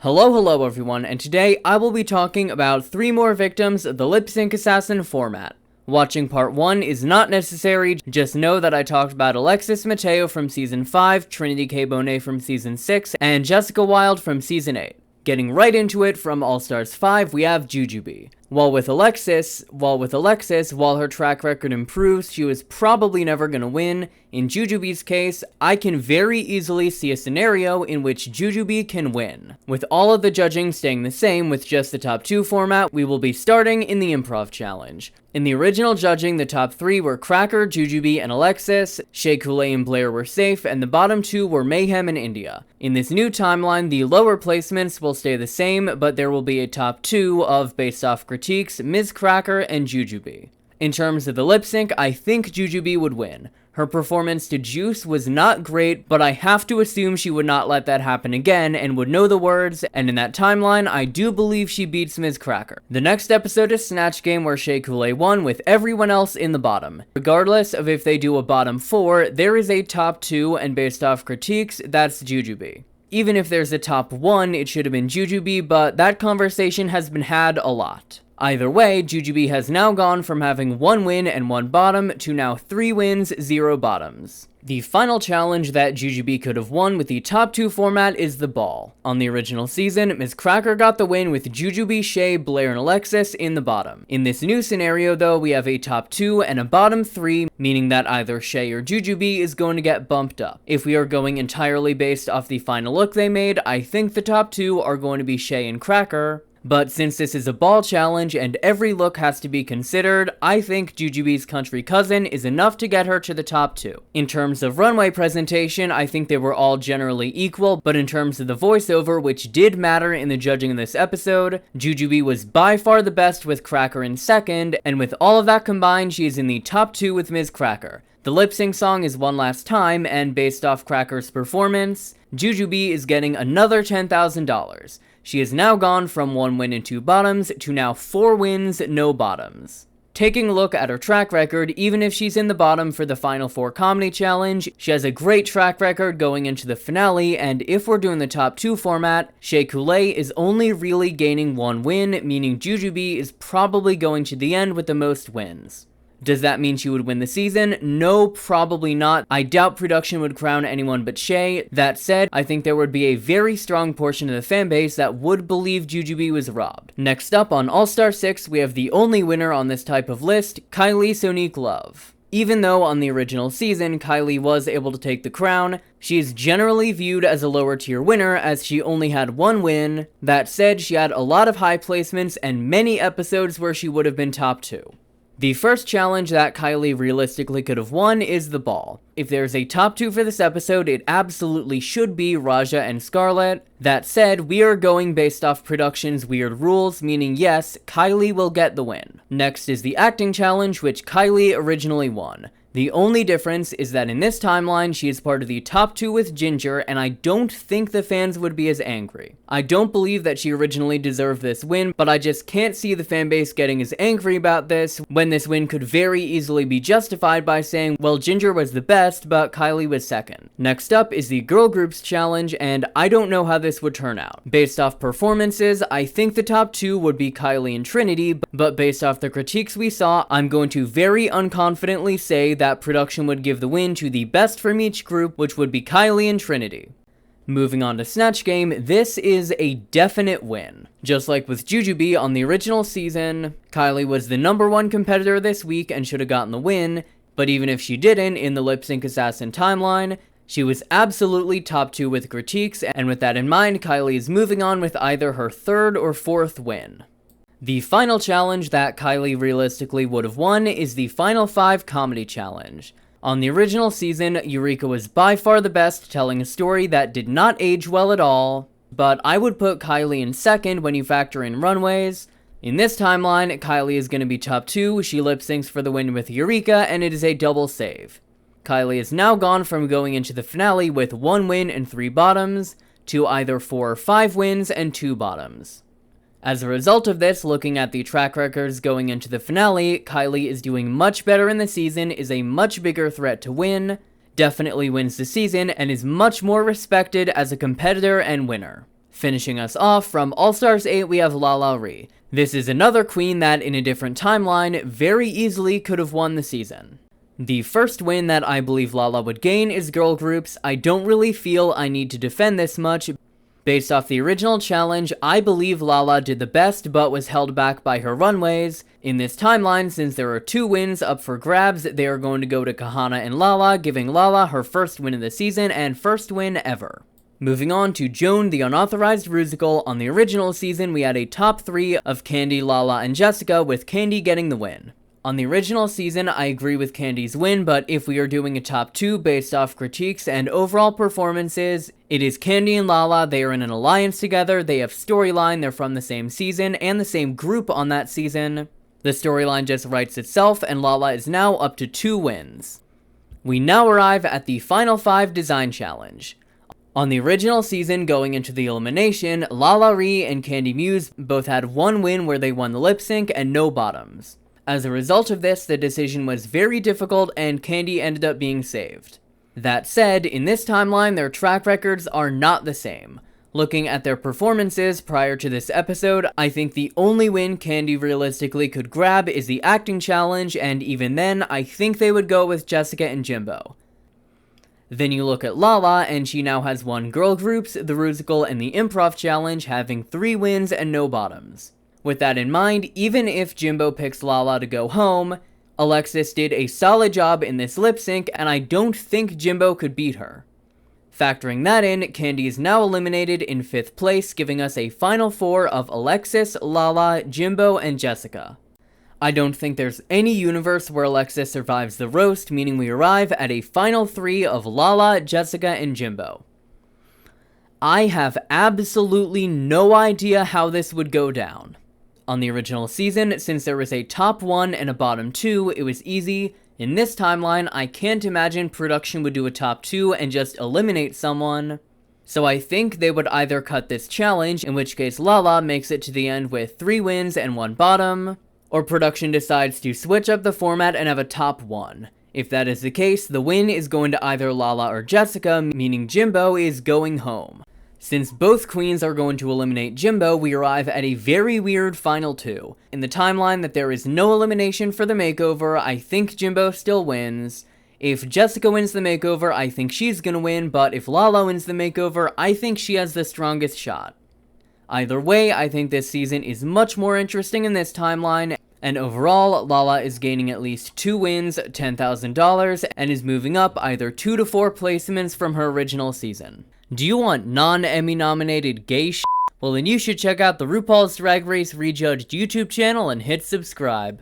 Hello everyone, and today I will be talking about 3 more victims of the lip sync assassin format. Watching part 1 is not necessary, just know that I talked about Alexis Mateo from season 5, Trinity K. Bonet from season 6, and Jessica Wilde from season 8. Getting right into it, from All Stars 5, we have Jujubee. While with Alexis, while her track record improves, she was probably never gonna win. In Jujubee's case, I can very easily see a scenario in which Jujubee can win. With all of the judging staying the same with just the top 2 format, we will be starting in the improv challenge. In the original judging, the top 3 were Cracker, Jujubee, and Alexis. Shea Coulee and Blair were safe, and the bottom 2 were Mayhem and India. In this new timeline, the lower placements will stay the same, but there will be a top 2 of based off critiques, Ms. Cracker and Jujubee. In terms of the lip sync, I think Jujubee would win. Her performance to Juice was not great, but I have to assume she would not let that happen again and would know the words, and in that timeline, I do believe she beats Ms. Cracker. The next episode is Snatch Game, where Shea Coulee won with everyone else in the bottom. Regardless of if they do a bottom 4, there is a top 2, and based off critiques, that's Jujubee. Even if there's a top 1, it should have been Jujubee, but that conversation has been had a lot. Either way, Jujubee has now gone from having 1 win and 1 bottom to now 3 wins, 0 bottoms. The final challenge that Jujubee could have won with the top 2 format is the ball. On the original season, Ms. Cracker got the win with Jujubee, Shea, Blair, and Alexis in the bottom. In this new scenario though, we have a top 2 and a bottom 3, meaning that either Shea or Jujubee is going to get bumped up. If we are going entirely based off the final look they made, I think the top 2 are going to be Shea and Cracker. But since this is a ball challenge and every look has to be considered, I think Jujubee's country cousin is enough to get her to the top 2. In terms of runway presentation, I think they were all generally equal, but in terms of the voiceover, which did matter in the judging of this episode, Jujubee was by far the best with Cracker in second, and with all of that combined, she is in the top 2 with Ms. Cracker. The lip sync song is One Last Time, and based off Cracker's performance, Jujubee is getting another $10,000. She has now gone from 1 win and 2 bottoms to now 4 wins, no bottoms. Taking a look at her track record, even if she's in the bottom for the Final 4 Comedy Challenge, she has a great track record going into the finale, and if we're doing the top 2 format, Shea Coulee is only really gaining 1 win, meaning Jujubee is probably going to the end with the most wins. Does that mean she would win the season? No, probably not. I doubt production would crown anyone but Shea. That said, I think there would be a very strong portion of the fanbase that would believe Jujubee was robbed. Next up, on All Star 6, we have the only winner on this type of list, Kylie Sonique Love. Even though on the original season, Kylie was able to take the crown, she is generally viewed as a lower tier winner as she only had 1 win. That said, she had a lot of high placements and many episodes where she would have been top 2. The first challenge that Kylie realistically could have won is the ball. If there's a top 2 for this episode, it absolutely should be Raja and Scarlett. That said, we are going based off production's weird rules, meaning yes, Kylie will get the win. Next is the acting challenge, which Kylie originally won. The only difference is that in this timeline, she is part of the top 2 with Ginger, and I don't think the fans would be as angry. I don't believe that she originally deserved this win, but I just can't see the fanbase getting as angry about this, when this win could very easily be justified by saying, well, Ginger was the best, but Kylie was second. Next up is the Girl Groups Challenge, and I don't know how this would turn out. Based off performances, I think the top 2 would be Kylie and Trinity, but based off the critiques we saw, I'm going to very unconfidently say that production would give the win to the best from each group, which would be Kylie and Trinity. Moving on to Snatch Game, this is a definite win. Just like with Jujubee on the original season, Kylie was the number 1 competitor this week and should have gotten the win, but even if she didn't in the Lip Sync Assassin timeline, she was absolutely top 2 with critiques, and with that in mind, Kylie is moving on with either her 3rd or 4th win. The final challenge that Kylie realistically would have won is the Final 5 Comedy Challenge. On the original season, Eureka was by far the best, telling a story that did not age well at all, but I would put Kylie in second when you factor in runways. In this timeline, Kylie is going to be top 2, she lip syncs for the win with Eureka, and it is a double save. Kylie has now gone from going into the finale with 1 win and 3 bottoms, to either 4 or 5 wins and 2 bottoms. As a result of this, looking at the track records going into the finale, Kylie is doing much better in the season, is a much bigger threat to win, definitely wins the season, and is much more respected as a competitor and winner. Finishing us off, from All Stars 8 we have LaLa Ri. This is another queen that, in a different timeline, very easily could have won the season. The first win that I believe LaLa would gain is girl groups. I don't really feel I need to defend this much. Based off the original challenge, I believe LaLa did the best but was held back by her runways. In this timeline, since there are 2 wins up for grabs, they are going to go to Kahana and LaLa, giving LaLa her first win of the season and first win ever. Moving on to Joan, the unauthorized Rusical. On the original season, we had a top 3 of Candy, LaLa, and Jessica, with Candy getting the win. On the original season, I agree with Candy's win, but if we are doing a top 2 based off critiques and overall performances, it is Candy and LaLa. They are in an alliance together, they have storyline, they're from the same season, and the same group on that season. The storyline just writes itself, and LaLa is now up to 2 wins. We now arrive at the Final 5 Design Challenge. On the original season, going into the elimination, LaLa Ri and Candy Muse both had 1 win where they won the lip sync and no bottoms. As a result of this, the decision was very difficult and Candy ended up being saved. That said, in this timeline, their track records are not the same. Looking at their performances prior to this episode, I think the only win Candy realistically could grab is the acting challenge, and even then, I think they would go with Jessica and Jimbo. Then you look at LaLa, and she now has 1 girl groups, the Rusical, and the improv challenge, having 3 wins and no bottoms. With that in mind, even if Jimbo picks LaLa to go home, Alexis did a solid job in this lip sync, and I don't think Jimbo could beat her. Factoring that in, Candy is now eliminated in 5th place, giving us a final 4 of Alexis, LaLa, Jimbo, and Jessica. I don't think there's any universe where Alexis survives the roast, meaning we arrive at a final 3 of LaLa, Jessica, and Jimbo. I have absolutely no idea how this would go down. On the original season, since there was a top 1 and a bottom 2, it was easy. In this timeline, I can't imagine production would do a top 2 and just eliminate someone. So I think they would either cut this challenge, in which case LaLa makes it to the end with 3 wins and 1 bottom, or production decides to switch up the format and have a top 1. If that is the case, the win is going to either LaLa or Jessica, meaning Jimbo is going home. Since both queens are going to eliminate Jimbo, we arrive at a very weird final 2. In the timeline that there is no elimination for the makeover, I think Jimbo still wins. If Jessica wins the makeover, I think she's gonna win, but if LaLa wins the makeover, I think she has the strongest shot. Either way, I think this season is much more interesting in this timeline, and overall, LaLa is gaining at least 2 wins, $10,000, and is moving up either 2 to 4 placements from her original season. Do you want non-Emmy nominated gay shit? Well then you should check out the RuPaul's Drag Race Rejudged YouTube channel and hit subscribe.